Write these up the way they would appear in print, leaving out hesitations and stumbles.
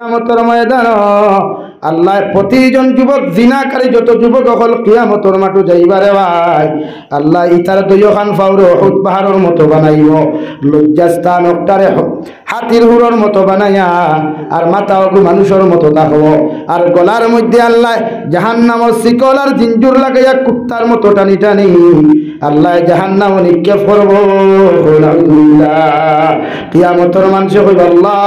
কিয়ামতের ময়দান আল্লাহ প্রতিজন যুবক জিনাকারী যত যুবক হল কিয়ামতের মাঠে যাইবারে ভাই আল্লাহ ইতার দুইখান ফাউরে উহুদ পাহাড়ের মতো বানাইব লজ্জাস্থান একটারে হাতির হুড়ের মতো বানাইয়া আর মাথা ওগু মানুষের মতো রাখবো আর গলার মধ্যে আল্লাহ জাহান্নামের শিকল আর জিঞ্জুর লাগাইয়া কুত্তার মতো টানি টানি আল্লাহ জাহান্নাম নিক্ষেপ করব। আলহামদুলিল্লাহ কিয়ামতের মানুষে কইব আল্লাহ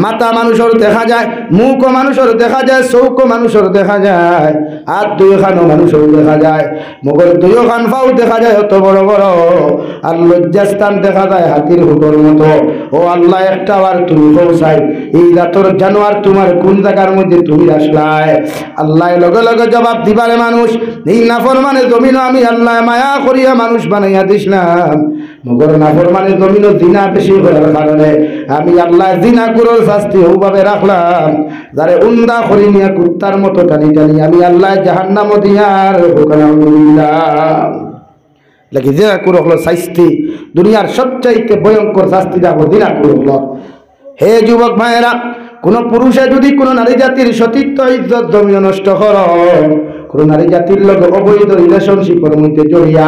মাথা মানুষের দেখা যায়, মুখ মানুষের দেখা যায়, চৌক মানুষের দেখা যায়, আর দুইখানো মানুষের দেখা যায়, মুখের দুইখান পাও দেখা যায় অত বড় বড়, আর লজ্জাস্থান দেখা যায় হাতির হুটোর মতো। ও আল্লাহ একটা বার তুমি পৌঁছাই এই রাতর জানোয়ার তোমার কোন জায়গার মধ্যে তুমি আসলাই। আল্লাহ লগে লগে জবাব দিবারে মানুষ এই নাফরমানে জমিন আমি আল্লাহ মায়া করিয়া মানুষ বানাইয়া দিছিলাম, মগর নাফরমানে জমিন জিনা বেশি করার কারণে আমি আল্লাহ জিনা করে শাস্তি ওভাবে রাখলাম, যারে উন্দা করি নিয়া কুত্তার মতো টানি টানি আমি আল্লাহ জাহান্নাম দিয়ার দিলাম। লাগি জিনা করে হলো শাস্তি দুনিয়ার সবচাইতে ভয়ঙ্কর শাস্তি যাবো জিনা করে হলো। হে যুবক ভাইয়েরা, কোন পুরুষে যদি কোন নারী জাতির সতীত্ব ইজ্জত জমিন নষ্ট কর, কোন নারী জাতির লোক অবৈধ রিলেশনশিপের মধ্যে জড়িয়া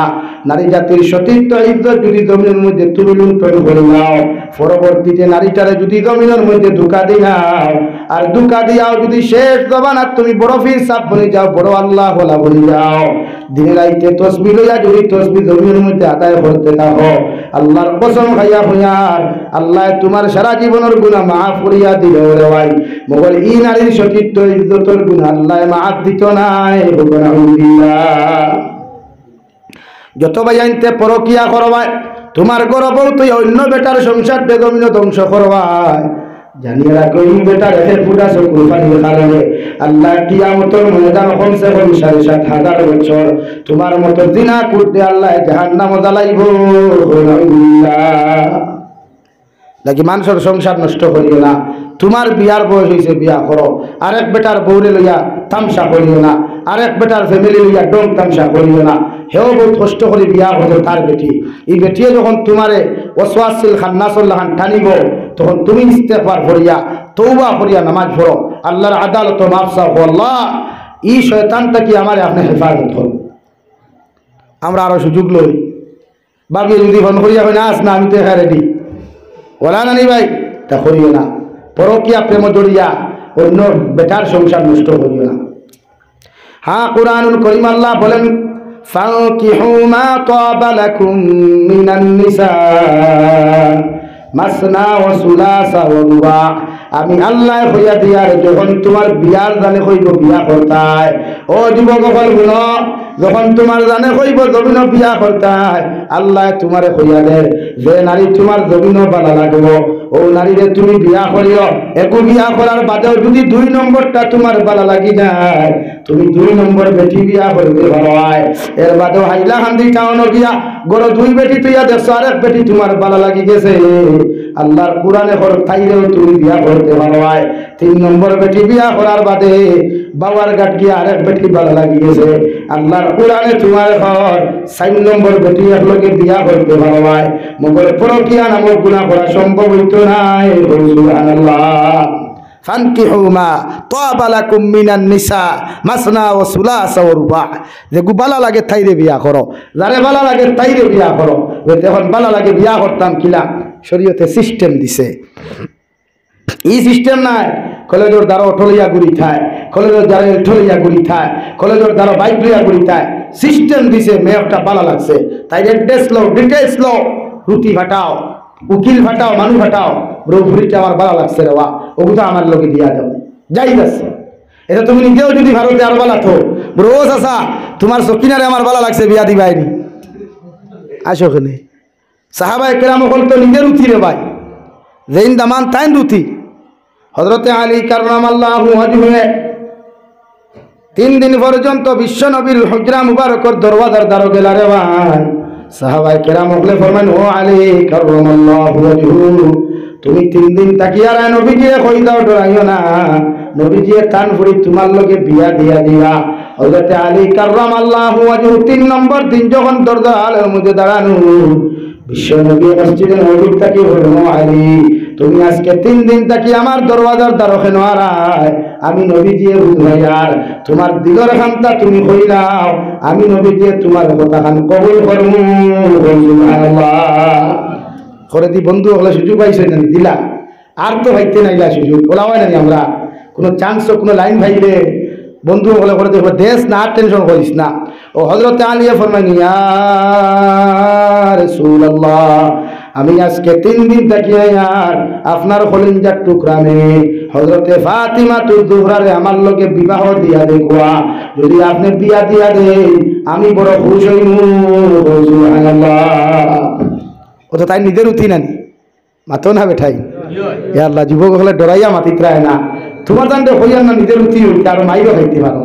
নারী জাতির সতীত্ব ইজ্জত যদি জমিনের মধ্যে তুমি লুণ্ঠন করে নাও, পরবর্তীতে নারীটারে যদি জমিনের মধ্যে ধোঁকা দিনাও আর ধোঁকা দিয়াও যদি শেষ জবানার তুমি বড় ফির সাপ বনে যাও, বড় আল্লাহ বলা বলে যাও, দিনে রাইতে তসবিহ লইয়া যদি তসবিহ জমিনের মধ্যে আদায় করতে থাকো, আল্লাহর কসম খাইয়া হইয়ার আল্লাহ তোমার সারা জীবনের গুনাহ মাফ করিয়া দিবে রে ভাই। মগর ই নারীর সতীত্ব ইজ্জতের গুনাহ আল্লাহ মাফ দিত নাই। যত ভাই আনতে পরকিয়া করবাই তোমার গর্ব তুই অন্য বেটার সংসার বেগমিন ধ্বংস করবাই, জানিয়ে রাখো এই বেটার এসে ফুটা চকুর পানির কারণে আল্লাহ কিয়ামতের ময়দান কমসে কম ৭,৫০০ বছর তোমার মতো জিনা করতে আল্লাহ জাহান্নামে জ্বালাইব। নাকি মানুষের সংসার নষ্ট করিও না, তোমার বিয়ার বয়স হয়েছে বিয়া করো, আরেক বেটার বউরে লইয়া তামসা করিও না, আরেক বেটার ফ্যামিলি লইয়া ডং তামসা করিও না। হেও বহুত কষ্ট করে বিয়া করো তার বেটি, এই বেটিয়ে যখন তোমারে ওয়াসওয়াসিল খান্নাসুল্লাহ টানিব তখন তুমি ইস্তেগফার করিয়া তওবা করিয়া নামাজ পড়ো, আল্লাহর আদালত মাফ চাও, আল্লাহ এই শয়তানটা কি আমার আপনি হেফাজত করুন। আমরা আরো সুযোগ লই ভাবি যদি ফোন করিয়া হয় না আস না আমি তো এখানে রেডি ওলা নানি ভাই তা করিও না, পরকিয়া প্রেম জড়িয়া অন্য বেটার সংসার নষ্ট করিও না। হ্যাঁ, কুরআনুল কারীম আল্লাহ বলেন ফানকিহু মা তাবা লাকুম মিনান নিসা মাসনা ওয়া সুলাসা ওয়া রুবা। আমি আল্লাহ হইয়া দিয়ার যখন তোমার বিয়ার জানে হইব বিয়া করতায়, ও যুবক বলগুলো যখন তোমার জানে হইব জমিন বিয়া করতায়, আল্লাহ তোমারে হইয়া দে যে নারী তোমার জমিন ভালো লাগব ও নারীরে তুমি বিয়া করিও। একু বিয়া করার বাদেও যদি ২ নম্বরটা তোমার ভালো লাগি যায়, তুমি ২ নম্বর বেটি বিয়া করতে ভালো হয়। এর বাদেও হাইলা হান্দি টাউন গিয়া গড় ২ বেটি তুইয়া দেখছো আরেক বেটি তোমার ভালো লাগি গেছে, আল্লাহর কোরআনে হর তাইরেও তুমি বিয়া করতে ভালো হয়। ৩ নম্বর বেটি বিয়া করার বাদে বাবার গাট গিয়া আরেক বেটি ভালো লাগি গেছে, আল্লাহর কোরআনে তোমার ঘর ৪ নম্বর বেটি একলগে বিয়া করতে ভালো হয়। মগর পরকিয়া নামক গুনাহ করা সম্ভব হইতো নাই। সুবহানাল্লাহ। ফানকিহু মা তাবা লাকুম মিনান নিসা মাসনা ওয়া সুলাসা ওয়া রুবা। যে বালা লাগে তাইরে বিয়া করো, যারে বালা লাগে তাইরে বিয়া করো। এখন বালা লাগে বিয়া করতাম কিলা শরীয়তে সিস্টেম দিছে, এই সিস্টেম নাই কলেজের দ্বারা অটলিয়া গুড়ি থায়, কলেজের দ্বারা ঠলিয়া গুড়ি থায়, কলেজের দ্বারা বাইক লইয়া গুড়ি থায়। সিস্টেম দিছে মেয়েটা ভালো লাগছে তাই অ্যাড্রেস লো, ডিটেলস লো, রুটি ফাটাও, উকিল ফাটাও, মানুষ ফাটাও, ব্রো ভুড়িটা আমার ভালো লাগছে রে বা ওগুলো আমার লোকে দিয়া দাও, যাই যাচ্ছে। এটা তুমি নিজেও যদি ভারতে আর ভালো থো ব্রো চাষা তোমার সকিনারে আমার ভালো লাগছে বিয়া দিবাইনি আসো ওখানে। সাহাবায়ে কেরাম হল তো নিজের রুথি রে ভাই, যেইন দামান তাইন রুথি। হযরতে আলী কাররামাল্লাহু ওয়াজহু 3 দিন পর্যন্ত বিশ্ব নবীর হুজরা মুবারকর দরওয়াজার দ্বারে গেলা রে ভাই। সাহাবায়ে কেরাম হলে ফরমান ও আলী কাররামাল্লাহু ওয়াজহু তুমি 3 দিন তাকিয়া রে নবীজি কই দাও ডরাইও না, নবীজি তান ফুরি তোমার লগে বিয়া দিয়া দিবা। হযরতে আলী কাররামাল্লাহু ওয়াজহু 3 নম্বর দিন যখন দরজার মধ্যে দাঁড়ানো বিশ্ব নবী মসজিদে নববীর তাকে বলল আলী তুমি আজকে 3 দিন থাকি আমার দরওয়াজার দ্বারকে নড়ায় আমি নবীজি বুঝাইয়ার তোমার দিলর খানটা তুমি কইলাও আমি নবীজি তোমার কথা খান কবুল করমু সুবহানাল্লাহ করে দি বন্ধু হলে সুযোগ পাইছে না দিলা আর তো ভাইতে নাইলা সুযোগ ওলা হয় না আমরা কোনো চান্স কোনো লাইন ভাইলে বন্ধু হলে করে দেখো দেশ না আর টেনশন করিস না ও হযরত আলী ফরমাইলেন ইয়া রাসূলুল্লাহ আমি আজকে 3 দিন থাকি আর আপনার কলিজার টুকরা নেই হযরতে ফাতিমা তুজুহরারে আমার লগে বিবাহ দিয়া দেখুয়া যদি আপনি বিয়া দিয়া দেন আমি বড় খুশি হইমু সুবহানাল্লাহ ও তো তাই নিজের উঠি নানি মাতো না বেঠাই ইয়া আল্লাহ যুবক হলে ডরাইয়া মাতিত্রায় না তোমার জানতে হইয়ার না নিজের উঠি হইতে আর মাইরও খাইতে পারো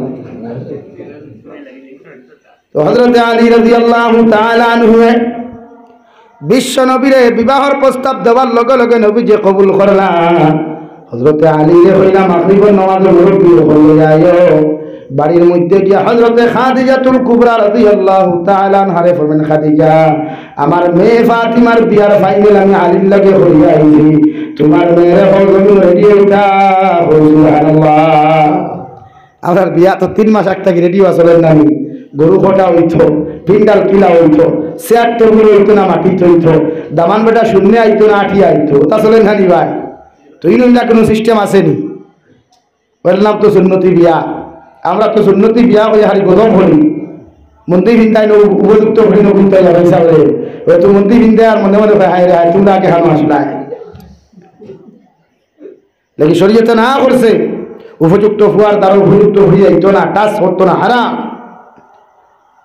তো হযরতে আলী রাদিয়াল্লাহু তাআলা আনহু বিশ্ব নবীরে বিবাহর প্রস্তাব দেওয়ার লগে লগে নবী যে কবুল করলা হযরতে আলী রে হইলা মাগরিবের নামাজে মুরব্বি হয়ে যায় বাড়ির মধ্যে গিয়া হযরতে খাদিজাতুল কুবরা রাদিয়াল্লাহু তাআলা আনহারে ফরমান খাদিজা আমার মেয়ে ফাতিমার বিয়ার ফাইনাল আমি আলীর লগে হইয়া আইছি তোমার মেয়ের হজমি রেডি হইতা সুবহানাল্লাহ আমার বিয়া তো 3 মাস আগ থেকে রেডি আসলে নানি গরু ফটা হইতো পিন্ডাল কিলা হইতো চেয়ার টেবিল হইতো না মাটি হইতো দামান বেটা শূন্য আইতো না আঠি আইতো তা চলে নানি ভাই তুই না কোনো সিস্টেম আসেনি বললাম তো সুন্নতি বিয়া আমরা তো সুন্নতি বিয়া হয়ে হারি গরম হলি মন্দির ভিন্দায় উপযুক্ত হলি নবীনতাই হিসাবে ওই তো মন্দির ভিন্দায় আর মনে মনে হায় রে হায় তোমরা আগে হানো আসলায় লেকিন শরীয়তে না করছে উপযুক্ত হওয়ার দ্বারা উপযুক্ত হয়ে যাইতো না কাজ করতো না হারাম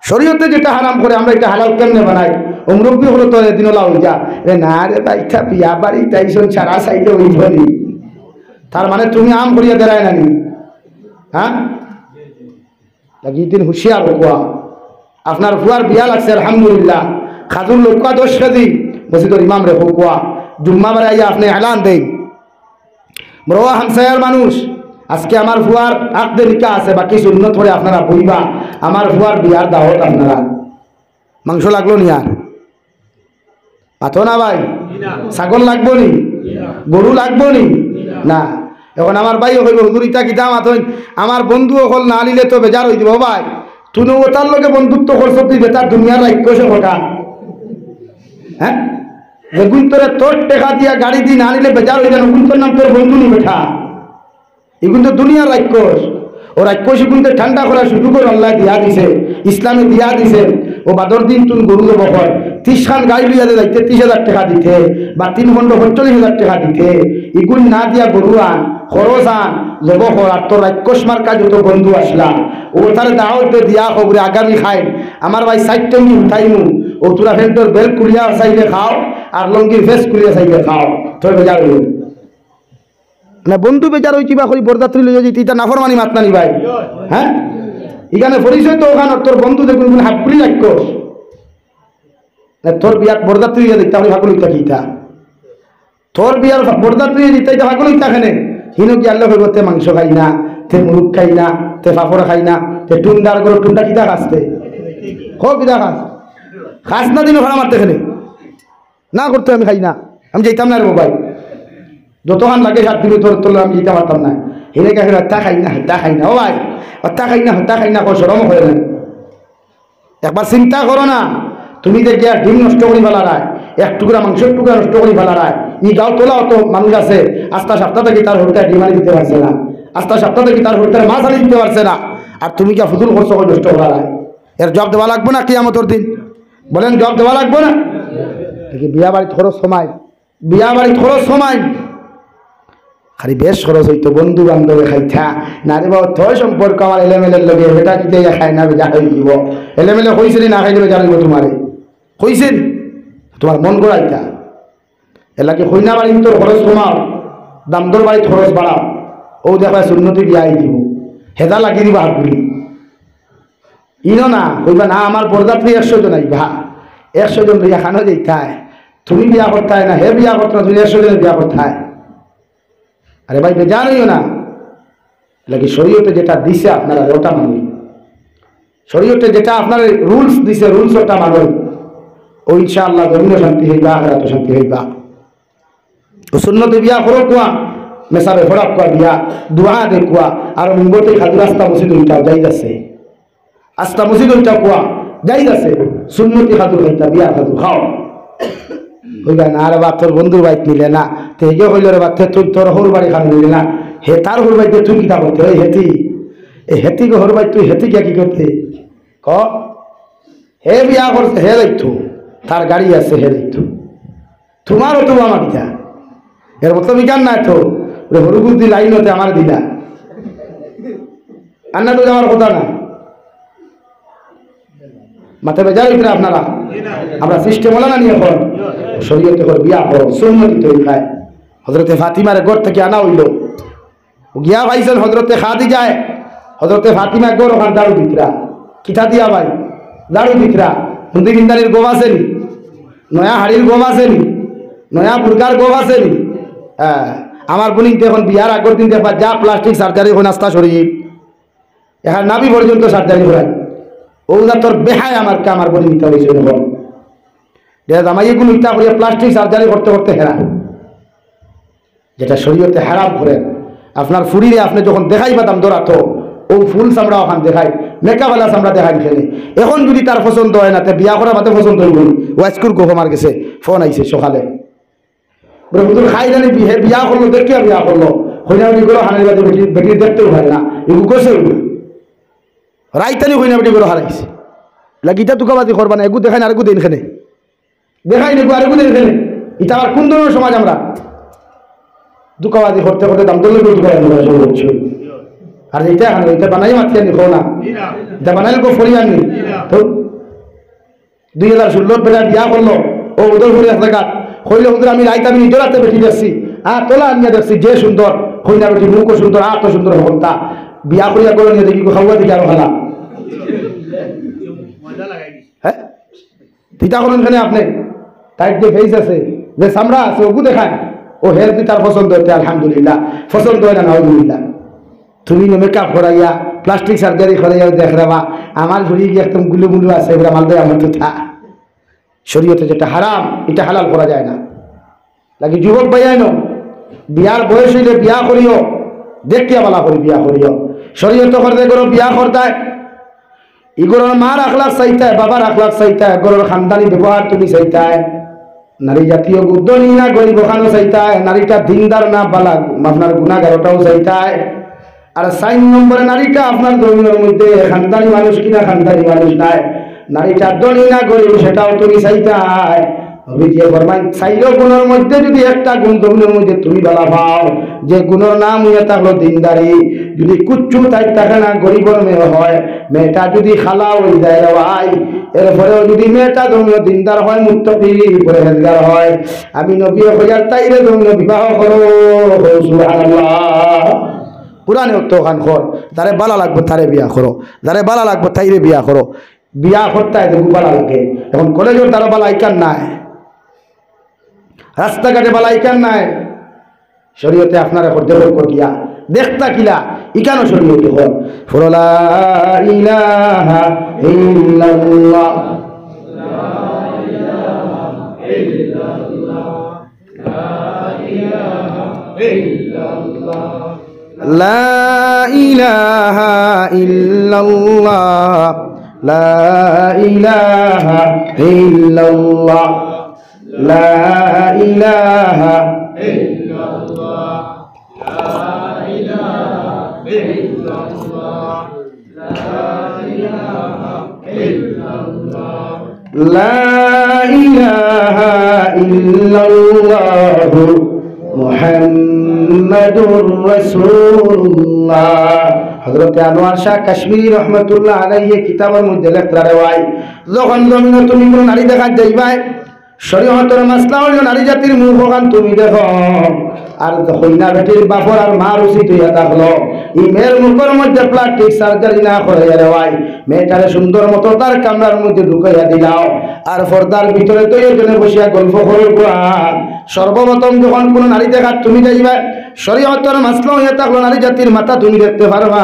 শরীয়তে যেটা হারাম করে আমরা এটা হালাল কেমনে বানাই মুরব্বী হলো তো এদিন ওলা হয়ে যা রে না রে বাইটা বিয়া বাড়ি তাইছন ছাড়া সাইডে ওই ধরি তার মানে তুমি আম করিয়া দেরায় নানি হ্যাঁ লাগি দিন হুঁশিয়ার হকুয়া আপনার ফুয়ার বিয়া লাগছে আলহামদুলিল্লাহ খাজুর লোকা 10 কেজি মসজিদের ইমাম রে হকুয়া জুম্মা বারে আইয়া আপনি এলান দেন বড় হামসায়ার মানুষ আজকে আমার ফুয়ার আকদে নিকা আছে বাকি সুন্নত করে আপনারা বইবা আমার ফুয়ার বিয়ার দাওয়াত আপনারা মাংস লাগলো নি আর পাতো না ভাই ছাগল লাগবো নি গরু লাগবো নি না এখন আমার ভাই হইব হুজুরিতা কিতা মাথন আমার বন্ধু হল না আনিলে তো বেজার হয়ে দিব ভাই তুমি ওটার লোকে বন্ধুত্ব করছো তুই বেতার দুনিয়ার রাক্ষসে ঘটা হ্যাঁ যেগুন তোরে তোর টেকা দিয়া গাড়ি দিয়ে না আনিলে বেজার হয়ে যান ওগুন তোর নাম তোর বন্ধু নি বেঠা এগুন তো দুনিয়ার রাক্ষস ও রাক্ষস এগুনতে ঠান্ডা করার সুযোগ আল্লাহ দিয়া দিছে ইসলামে দিয়া দিছে ও বাদর দিন তুমি গরু দেবো হয় 30 খান গাড়ি লইয়া যাইতে 30,000 টাকা দিতে বা 3 ঘন্টা 45,000 টাকা দিতে এগুন না দিয়া গরু আন খরচ আন জব কর আর তোর রাক্ষস মার্কা যত বন্ধু আসলা ও তার দাওয়াতে দিয়া খবরে আগামী খাই আমার ভাই 60 টঙ্গি উঠাইমু ও তোরা ফেন্টর বেল কুলিয়া চাইলে খাও আর লঙ্গির ফেস কুলিয়া চাইলে খাও তোর বেজার হইল না বন্ধু বেজার হইছি বা কই বরযাত্রী লইয়া যেতে এটা নাফরমানি মাতনানি ভাই হ্যাঁ এখানে পরিচয় তো ওখানে তোর বন্ধু দেখুন হাবলি রাক্ষস না তোর বিয়ার বরযাত্রী লইয়া দেখতে আমি ভাগল হইতা কিটা তোর বিয়ার বরযাত্রী দিতে এটা ভাগল হইতা খানে হিনো কি আল্লাহ কইবতে মাংস খাই না তে মুরগ খাই না তে পাপড় খাই না তে টুন্ডার গরু টুন্ডা কিটা খাসতে হো কিটা খাস খাস না দিন ভাড়া মারতে খানে না করতে আমি খাই না আমি যাইতাম না রে ভাই যতক্ষণ লাগে 7 দিন তোর তোর আমি যেতে পারতাম না হেরে কে হত্যা খাই না ও ভাই হত্যা খাই না কো শরম হয় না একবার চিন্তা করো না তুমি যে গিয়া ডিম নষ্ট করি ফেলা রায় এক টুকরা মাংসের টুকরা নষ্ট করি ফেলা রায় ই গাঁও তোলা অত মানুষ আছে আস্তা সপ্তাহ থেকে তার হোটেল ডিম আনি দিতে পারছে না আস্তা সপ্তাহ থেকে তার হোটেল মাছ আনি দিতে পারছে না আর তুমি কি ফুতুল খরচ করে নষ্ট করা রায় এর জব দেওয়া লাগবে না কিয়ামতের দিন বলেন জব দেওয়া লাগবে না বিয়া বাড়ি খরচ সময় খালি বেশ খরচ হইতো বন্ধু বান্ধবে খাইতা না রে বাবা তোর সম্পর্ক আমার এলেমেলের লগে বেটা যদি খাই না বেজা হয়ে দিব এলেমেলে কইছিলি না খাইলে বেজা হইব তোমারে কইছেন তোমার মন গড়াইতা এলাকে হইনা বাড়ি তোর খরচ কমাও দামদর বাড়ি খরচ বাড়াও ও দেখা সুন্নতি বিয়াই দিব হেদা লাগিয়ে দিবা হাতগুলি ইনো না কইবা না আমার বরযাত্রী 100 জন আইবা 100 জন বিয়া খানো যাইতায় তুমি বিয়া করতায় না হে বিয়া করতে তুমি 100 জনের বিয়া করতায় আরে ভাই বেজার হইও না লাগে শরীয়তে যেটা দিছে আপনারা ওটা মানি শরীয়তে যেটা আপনার রুলস দিছে রুলস ওটা মানো ও ইনশাআল্লাহ জমিনে শান্তি হইবা আখিরাতে শান্তি হইবা সুন্নতে বিয়া করো কুয়া মেসাবে ফড়াক কুয়া বিয়া দোয়া দে কুয়া আর মুঙ্গতে খাদু রাস্তা মসজিদ ওইটাও যাই যাচ্ছে আস্তা মসজিদ ওইটা কুয়া যাই যাচ্ছে সুন্নতি খাদু খাইতা বিয়া খাদু খাও হইবা না আর বাপ তোর বন্ধুর বাইক নিলে না তো হেগে হইল রে বাপ তুই তোর হর বাড়ি খান নিলে না হে তার হর বাইকে তুই কিতা করতে ওই হেতি এই হেতি হর বাইক তুই হেতি গিয়া কি করতে ক হে বিয়া করছে হে দেখতো তার গাড়ি আছে হে দেখতো তোমারও তো আমার দিতা এর মতো বিজ্ঞান নাই তো হরুগুদ্দি লাইন হতে আমার দিলা আর না তো যাওয়ার কথা না মাথায় বেজার ভিতরে আপনারা আমরা সিস্টেম হলো না নিয়ে এখন শরীয়তে করে বিয়া করো সুন্নতি তরিকায় হজরতে ফাতিমার ঘর থেকে আনা হইল গিয়া পাইছেন হজরতে খাদিজায় হজরতে ফাতিমা গর ওখান দারু দিতরা কিতা দিয়া ভাই দারু দিতরা হুন্দি বিন্দারির গোব আসেনি নয়া হাড়ির গোব আসেনি নয়া বুরকার গোব আসেনি হ্যাঁ আমার বোনিতে এখন বিয়ার আগের দিন দেখবা যা প্লাস্টিক সার্জারি হয় নাস্তা শরীর এখন নাভি পর্যন্ত সার্জারি হয় ওগুলা তোর বেহায় আমার বলি নিতে হয়েছে এখন জামাই এগুলো ইটা করিয়া প্লাস্টিক সার্জারি করতে করতে হেরা যেটা শরীয়তে হারাম করেন আপনার ফুরিরে আপনি যখন দেখাই পাতাম দৌড়াতো ও ফুল চামড়া ওখান দেখাই মেকাওয়ালা চামড়া দেখাই খেলে এখন যদি তার পছন্দ হয় না তে বিয়া করা বাদে পছন্দ হইব ওয়াইস্কুর গোহমার গেছে ফোন আইছে সকালে হুজুর খাই জানি হে বিয়া করলো দেখিয়া বিয়া করলো হইনা বেটি করে হানের বাদে বেটি দেখতেও হয় না এগুলো গোসেও না রাইতানি হইনা বেটি করে হারাইছে লাগিটা তুকাবাদি করবা না এগু দেখাই না আরেকু দিন খেলে দেখাই নাকু আরেকু দিন খেলে এটা আবার কোন ধরনের সমাজ আমরা দুকাবাদি করতে করতে দাম দলে করছি আর এটা এখন এটা বানাই মাতি আনি খো না এটা বানাইলে কো ফরি আনি তো 2016 বেলা বিয়া করলো ও উদলপুরি এলাকা হইলে হুজুর আমি রাইত আমি নিজের হাতে বেশি দেখছি তোলা আনিয়া দেখছি যে সুন্দর হইনা বেটি মুখও সুন্দর তো সুন্দর হতা বিয়া করিয়া করে নিয়ে দেখি খাওয়া দিকে আরো খালা হ্যাঁ তিতা করেন কেন আপনি টাইট যে ফেস আছে যে চামড়া আছে ওগু দেখায় ও হেলথ তার পছন্দ হতে আলহামদুলিল্লাহ পছন্দ হয় না আলহামদুলিল্লাহ তুমি মেকআপ করাইয়া প্লাস্টিক সার্জারি করাইয়া দেখ রাবা আমার ঘুরিয়ে গিয়ে একদম গুলো গুলো আছে এগুলো মাল দেয় আমার তো থা শরীয়তে যেটা হারাম এটা হালাল করা যায় না লাগে যুবক ভাইয়াইনো বিয়ার বয়স হইলে বিয়া করিও দেখিয়া বালা করি বিয়া করিও শরীয়ত করতে করো বিয়া করতায় ইগোর মার আখলাক চাইতায় বাবার আখলাক চাইতায় গরুর খানদানি ব্যবহার তুমি চাইতায় নারী জাতীয় গুদ্দনি না গরিব খানো চাইতায় নারীটা দিনদার না বালা আপনার গুণাগারটাও চাইতায় আর 4 নম্বরে নারীটা আপনার ধর্মের মধ্যে খানদানি মানুষ কিনা খানদানি মানুষ নাই নারীটা ধনী না গরিব সেটাও তুমি চাইতায় অভিজিয়ে ফরমাই চাইলেও গুণের মধ্যে যদি একটা গুণ ধর্মের মধ্যে তুমি বালা পাও যে গুণের নাম হইয়া থাকলো দিনদারি যদি কুচ্ছু তাই থাকে না গরিবর মেয়ে হয় মেয়েটা যদি খালা হয়ে যায় ভাই এরপরেও যদি মেয়েটা ধর্মীয় দিনদার হয় মুত্তাকি পরহেজগার হয় আমি নবী হইয়ার তাইরে ধর্মীয় বিবাহ করো সুবহানাল্লাহ পুরানে তো খান খর যারে বালা লাগবে তারে বিয়া করো যারে বালা লাগবে তাইরে বিয়া করো বিয়া করতে দেখু বালা লাগে এখন কলেজের দ্বারা বালা আইকান নাই রাস্তাঘাটে বালা আইকান নাই শরীয়তে আপনারা করতে করিয়া দেখতা কিলা ইকানো শরীয়তে হল ফরলা ইলাহা ইল্লাল্লাহ লা ইলাহা ইল্লাল্লাহ লা ইলাহা ইল্লাল্লাহ লা ইলাহা ইল্লাল্লাহ লা ইলাহা ইল্লাল্লাহ মুহাম্মাদুর রাসূলুল্লাহ হযরত আনোয়ার শাহ কাশ্মীরি রহমাতুল্লাহ আলাইহি কিতাবের মধ্যে লেখা রয় যখন জমিনে তুমি কোন নারী দেখা যাইবাই শরীয়তের মাসলা হইল নারী জাতির মুখখান তুমি দেখো আর হইনা বেটির বাপর আর মা উচিত হইয়া থাকলো এই মেয়ের মুখের মধ্যে প্লাস্টিক সার্জারি না করাইয়া দেওয়াই মেয়েটারে সুন্দর মতো তার কামরার মধ্যে ঢুকাইয়া দিলাও আর পর্দার ভিতরে তো এখানে বসিয়া গল্প করে সর্বপ্রথম যখন কোনো নারী দেখার তুমি যাইবা শরীয়তের মাসলা হইয়া থাকলো নারী জাতির মাথা তুমি দেখতে পারবা,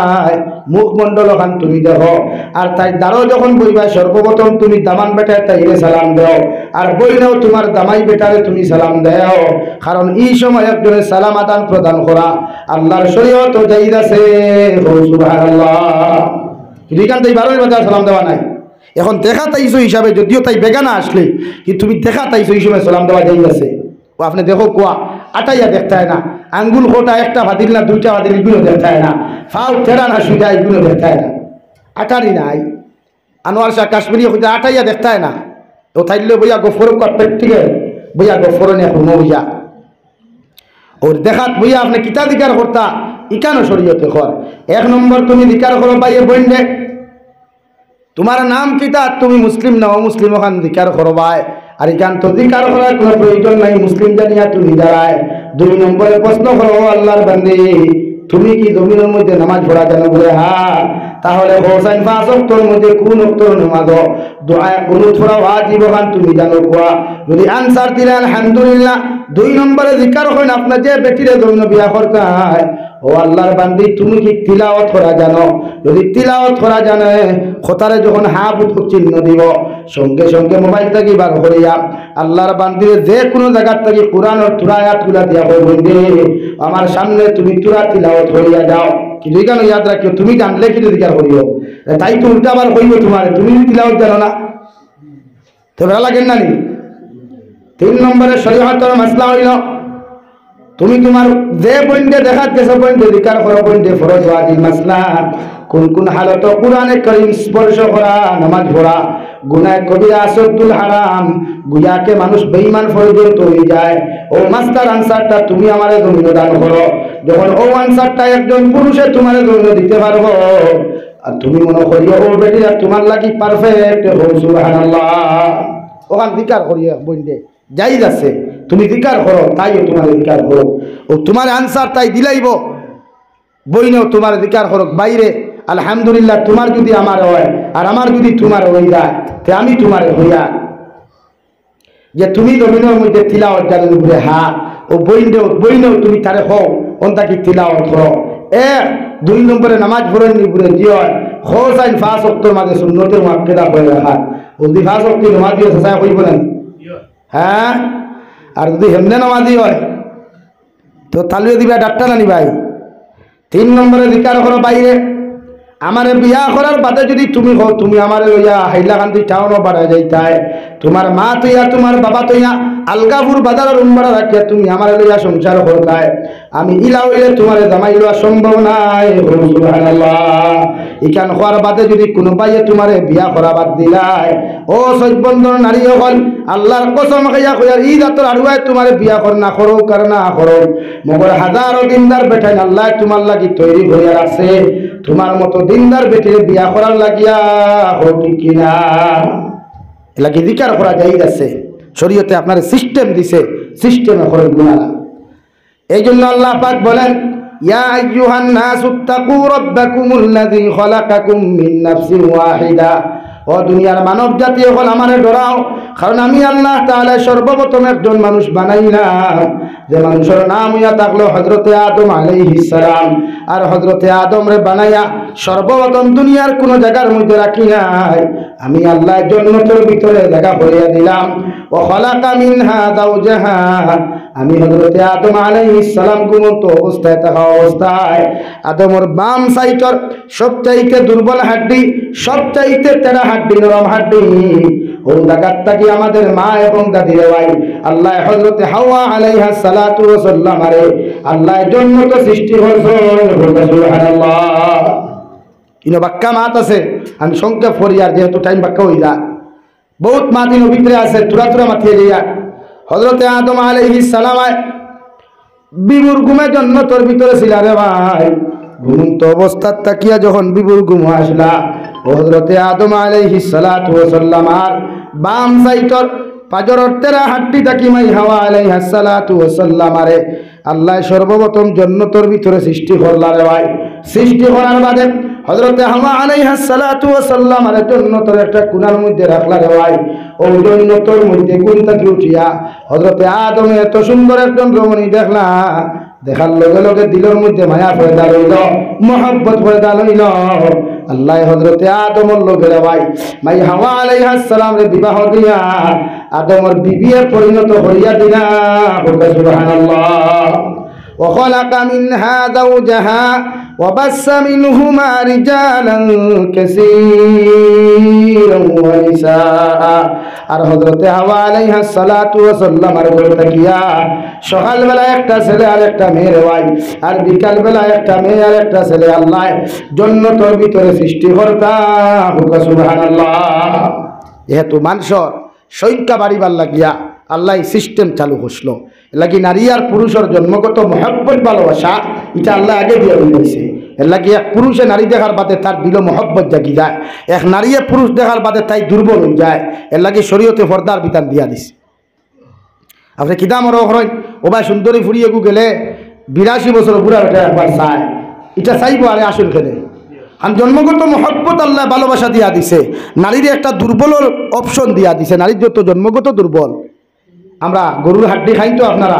মুখমণ্ডল খান তুমি দেখো। আর তাই দ্বারও যখন বইবা সর্বপ্রথম তুমি দামান বেটায় তাইরে সালাম দাও, আর বইলেও তোমার দামাই বেটারে তুমি সালাম দাও। কারণ এই সময় একজনের সালাম আদান প্রদান করা আল্লাহর শরীয়ত জায়েজ আছে। সুবহানাল্লাহ। কিন্তু এখান থেকে 12 বাজার সালাম দেওয়া নাই। এখন দেখা তাইছো হিসাবে যদিও তাই বেগানা আসলে কি তুমি দেখা তাইছো এই সময় সালাম দেওয়া জায়েজ আছে। ও আপনি দেখো কোয়া আটাইয়া দেখতে হয় না, আঙ্গুল কোটা একটা ভাদিল না দুইটা ভাদিল এগুলো দেখতে হয় না, ফাউ তেরা না সুজা এগুলো দেখতে হয় না, আটারি নাই। আনোয়ার শাহ কাশ্মীরি হইতে আটাইয়া দেখতে হয় না, ও থাইলে বইয়া গফর প্র্যাকটিক্যাল বইয়া গফর নিয়ে ঘুমো বইয়া ওর দেখাত বইয়া আপনি কিতা দিকার করতা ইকানো শরীয়তে কর। 1 নম্বর তুমি দিকার করো বাইয়ে বইন দেখ তোমার নাম কিতা, তুমি মুসলিম না অমুসলিম ওখান দিকার করো ভাই। আর এখান তো দিকার করার কোনো প্রয়োজন নাই, মুসলিম জানিয়া তুমি দাঁড়ায়। 2 নম্বরে প্রশ্ন করো আল্লাহর বান্দে তুমি কি জমিনের মধ্যে নামাজ পড়া জানো? বলে হ্যাঁ। তাহলে হোসাইন 5 ওয়াক্তের মধ্যে কোন ওয়াক্তের নামাজ দোয়া কুনুত পড়া ওয়াজিব ওখান তুমি জানো কোয়া? যদি আনসার দিলে আলহামদুলিল্লাহ। 2 নম্বরে জিকার হইন আপনার যে বেটিরে জন্য বিয়া করতে হয়, ও আল্লাহর বান্দি তুমি কি তিলাওয়াত করা জানো? যদি তিলাওয়াত করা জানে খোতারে যখন হাবুত চিহ্ন দিব সঙ্গে সঙ্গে মোবাইল থেকে বার করিয়া আল্লাহর বান্দিরে যে কোনো জায়গার থেকে কোরআনের তুরা আয়াতগুলা দিয়া কইবেন দে আমার সামনে তুমি তুরা তিলাওয়াত করিয়া যাও। কিন্তু এখানে ইয়াদ রাখিও তুমি জানলে কিন্তু জিকার করিও, তাই তো উল্টা আবার কইব তোমার তুমি তিলাওয়াত জানো না, তো ভালো লাগেন না নি? 3 নম্বরে শরীয়তের মাসলা হইল তুমি তোমার যে পয়েন্টে দেখাত গেছে পয়েন্টে জিকার করো, পয়েন্টে ফরজ ওয়াজিব মাসলা কোন কোন হালত কুরআনে কারীম স্পর্শ করা নামাজ পড়া গুনাহ কবিরা আসদুল হারাম গুয়াকে মানুষ বেঈমান পর্যন্ত হয়ে যায়। ও মাস্টার আনসারটা তুমি আমারে জমিন দান করো, যখন ও আনসারটা একজন পুরুষে তোমারে জমিন দিতে পারবো আর তুমি মনে করিও ও বেটিরা তোমার লাগি পারফেক্ট। সুবহানাল্লাহ। ওখান জিকার করিয়া বইন্দে জায়েজ আছে, তুমি জিকার করো তাইও তোমার জিকার করো, ও তোমার আনসার তাই দিলাইব বইনেও তোমার জিকার করো বাইরে। আলহামদুলিল্লাহ তোমার যদি আমার হয় আর আমার যদি তোমার হয়ে যায় তে আমি তোমার হইয়া যে তুমি জমিনের মধ্যে তিলাওয়াত জানেন বলে হ্যাঁ ও বইনেও তুমি তারে হও অন্তাকি তিলাওয়াত করো। 2 নম্বরে নামাজ পড়েন নিপুরে জি হয় হোসাইন 5 ওয়াক্তের মাঝে সুন্নতের মুআক্কাদা করে রাখা। ও যদি 5 ওয়াক্ত নামাজ দিয়ে চেষ্টা কইব না হ্যাঁ, আর যদি হেমনে নামাজি হয় তো তালুয়ে দিবা ডাক্তার আনি ভাই। 3 নম্বরে জিকার করো বাইরে আমারে বিয়া করার বাদে যদি তুমি হো তুমি আমারে লইয়া হাইলাকান্দি টাউনও বাড়া যাইতাই, তোমার মা তৈয়া তোমার বাবা তৈয়া আলগাপুর বাজারের উম্মারা রাখিয়া তুমি আমারে লইয়া সংসার করতায়, আমি ইলা হইলে তোমারে জামাই লওয়া সম্ভব নাই। সুবহানাল্লাহ। ইখান হওয়ার বাদে যদি কোনো বাইয়ে তোমারে বিয়া করা বাদ দিলাই, ও সৈবন্ধন নারী হল আল্লাহর কসম খাইয়া কইয়ার ই জাতর আড়ুয়ায় তোমারে বিয়া কর না করো কার না করো মগর হাজারো দিনদার বেটাই আল্লাহ তোমার লাগি তৈরি হইয়া রাখছে, তোমার মতো দিনদার বেটিরে বিয়া করার লাগিয়া হটি কিনা এলাকি জিকার করা জায়েজ আছে। শরীয়তে আপনার সিস্টেম দিছে, সিস্টেমে করেন গুনাহ। এই জন্য আল্লাহ পাক বলেন ইয়া আইয়ুহান নাসুত্তাকু রাব্বাকুমুল্লাযী খালাকাকুম মিন নাফসিন ওয়াহিদা, ও দুনিয়ার মানব জাতি হল আমারে ডরাও, কারণ আমি আল্লাহ তাআলা সর্বপ্রথম একজন মানুষ বানাইলাম যে মানুষের নাম হইয়া থাকলো হযরতে আদম আলাইহিস সালাম। আর হযরতে আদম রে বানাইয়া সর্বপ্রথম দুনিয়ার কোন জায়গার মধ্যে রাখি নাই, আমি আল্লাহ জান্নাতের ভিতরে জায়গা করিয়া দিলাম। ওয়া খালাকা মিনহা যাওজাহা, আমি হযরতে আদম আলাইহিস সালাম ঘুমন্ত অবস্থায় থাকা অবস্থায় আদমের বাম সাইডের সবচাইতে দুর্বল হাড্ডি সবচাইতে তেরা হাড্ডি নরম হাড্ডি ও জায়গাটাকে আমাদের মা এবং দাদিরে ভাই আল্লাহ হযরতে হাওয়া আলাইহা সালাতু ওয়া সাল্লাম আরে আল্লাহ জন্নত সৃষ্টি করছেন। সুবহানাল্লাহ। ইনো বাক্কা মাত আছে, আমি সংক্ষেপ করি আর যেহেতু টাইম বাক্কা হই যা বহুত মাত ইনো ভিতরে আছে তুরা তুরা মাথিয়ে দিয়া। হযরতে আদম আলাইহিস সালাম বিবুর ঘুমে জন্নতর ভিতরে ছিল রে ভাই, ঘুমন্ত অবস্থার তাকিয়া যখন বিবুর ঘুম আসলা হযরতে আদম আলাইহিস সালাতু ওয়া সাল্লাম আর বাম সাইডর পাজরের তেরা হাড্ডি তাকি মাই হাওয়া আলাইহিস সালাতু ওয়া সাল্লাম আরে আল্লাহ সর্বপ্রথম জন্নতর ভিতরে সৃষ্টি করলা রে ভাই। সৃষ্টি করার বাদে হযরতে হাওয়া আলাইহিস সালাতু ওয়াস সালাম আর জান্নাতের একটা কোণার মধ্যে রাখলা রে ভাই। ওই জান্নাতের মধ্যে কোন থেকে উঠিয়া হযরতে আদম এত সুন্দর একজন রমণী দেখলা, দেখার লগে লগে দিলের মধ্যে মায়া পয়দা লইল, মহব্বত পয়দা লইল। আল্লাহ হযরতে আদমের লগে রে ভাই মাই হাওয়া আলাইহিস সালাম রে বিবাহ দিয়া আদমের বিবিয়ে পরিণত হইয়া দিলা। সুবহানাল্লাহ। وخلق منها زوجها وبث منهما رجالا كثيرا ونساء। আর হযরতে হাওয়া আলাইহিস সালাতু ওয়াস সালাম আর ঘর থাকিয়া সকাল বেলা একটা ছেলে আর একটা মেয়ে রে ভাই, আর বিকাল বেলা একটা মেয়ে আর একটা ছেলে আল্লাহ জান্নাতের ভিতরে সৃষ্টি করতা। সুবহানাল্লাহ। যেহেতু মানুষের সংখ্যা বাড়িবার লাগিয়া আল্লাহ সিস্টেম চালু করছিল, এলাকি নারী আর পুরুষের জন্মগত মহব্বত ভালোবাসা এটা আল্লাহ আগে দিয়ে দিয়েছে। এর লাগি এক পুরুষে নারী দেখার বাদে তার দিল মহব্বত জাগি যায়, এক নারীয়ে পুরুষ দেখার বাদে তাই দুর্বল হয়ে যায়। এর লাগি শরীয়তে পর্দার বিধান দিয়া দিছে। আপনি কিতাম হরেন ওবাই সুন্দরী ফুরিয়ে গু গেলে 82 বছর বুড়া বেটা একবার চায়, এটা চাইব আরে আসল খেলে। আর জন্মগত মহব্বত আল্লাহ ভালোবাসা দিয়া দিছে, নারীর একটা দুর্বলের অপশন দিয়া দিছে। নারীর যত জন্মগত দুর্বল, আমরা গরুর হাড্ডি খাই তো, আপনারা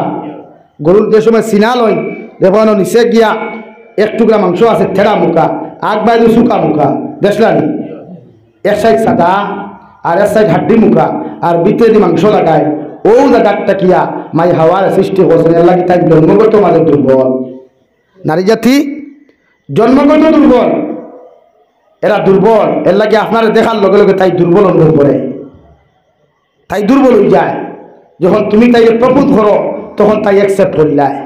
গরুর যে সময় সিনাল হয় দেখুন নিচে গিয়া এক টুকরা মাংস আছে ঠেড়া মুখা, আগ বাইরে শুকা মুখা, দেখলানি এক সাইড সাদা আর এক সাইড হাড্ডি মুখা আর ভিতরে মাংস লাগায়। ও জায়গাটা কিয়া মাই হাওয়ার সৃষ্টি করছেন। এর লাগি তাই জন্মগত মাঝে দুর্বল, নারী জাতি জন্মগত দুর্বল, এরা দুর্বল। এর লাগে আপনারা দেখার লগে লগে তাই দুর্বল অনুভব করে, তাই দুর্বল হয়ে যায়। যখন তুমি তাই প্রপোজ করো তখন তাই অ্যাকসেপ্ট করিলায়।